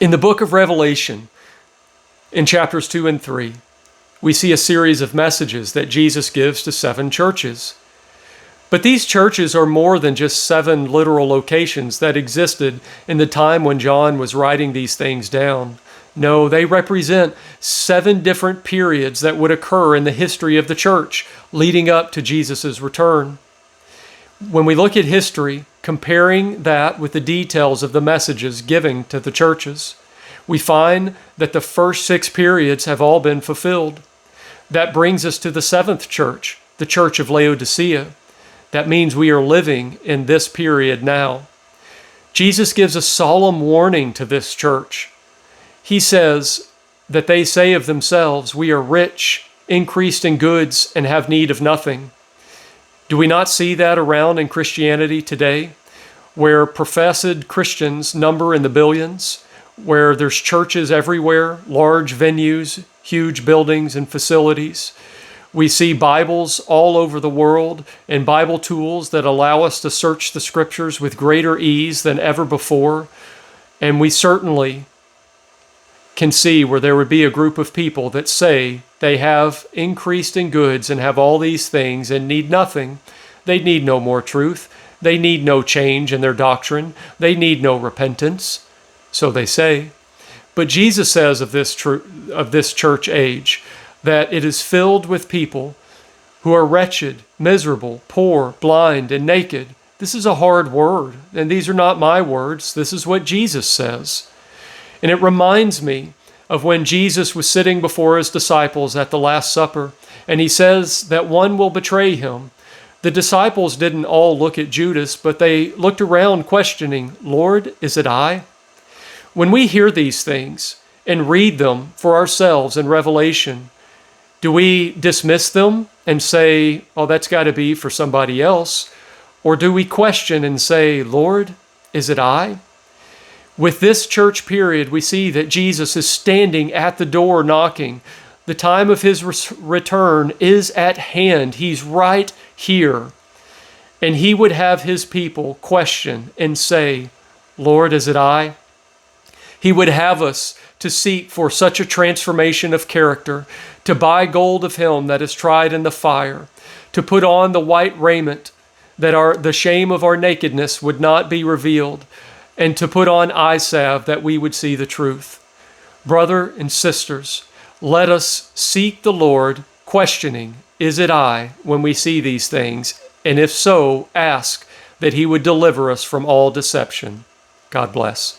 In the book of Revelation, in chapters 2 and 3, we see a series of messages that Jesus gives to 7 churches. But these churches are more than just 7 literal locations that existed in the time when John was writing these things down. No, they represent 7 different periods that would occur in the history of the church leading up to Jesus' return. When we look at history, comparing that with the details of the messages given to the churches, we find that the first 6 periods have all been fulfilled. That brings us to the 7th church, the church of Laodicea. That means we are living in this period now. Jesus gives a solemn warning to this church. He says that they say of themselves, "We are rich, increased in goods, and have need of nothing." Do we not see that around in Christianity today, where professed Christians number in the billions, where there's churches everywhere, large venues, huge buildings and facilities? We see Bibles all over the world and Bible tools that allow us to search the scriptures with greater ease than ever before. And we certainly can see where there would be a group of people that say they have increased in goods and have all these things and need nothing. They need no more truth. They need no change in their doctrine. They need no repentance. So they say. But Jesus says of this church age that it is filled with people who are wretched, miserable, poor, blind, and naked. This is a hard word, and these are not my words. This is what Jesus says. And it reminds me of when Jesus was sitting before his disciples at the Last Supper, and he says that one will betray him. The disciples didn't all look at Judas, but they looked around questioning, "Lord, is it I?" When we hear these things and read them for ourselves in Revelation, do we dismiss them and say, "Oh, that's got to be for somebody else"? Or do we question and say, "Lord, is it I?" With this church period, we see that Jesus is standing at the door knocking. The time of his return is at hand. He's right here. And he would have his people question and say, "Lord, is it I?" He would have us to seek for such a transformation of character, to buy gold of him that is tried in the fire, to put on the white raiment that the shame of our nakedness would not be revealed, and to put on eye salve that we would see the truth. Brother and sisters, let us seek the Lord, questioning, "Is it I?" when we see these things, and if so, ask that he would deliver us from all deception. God bless.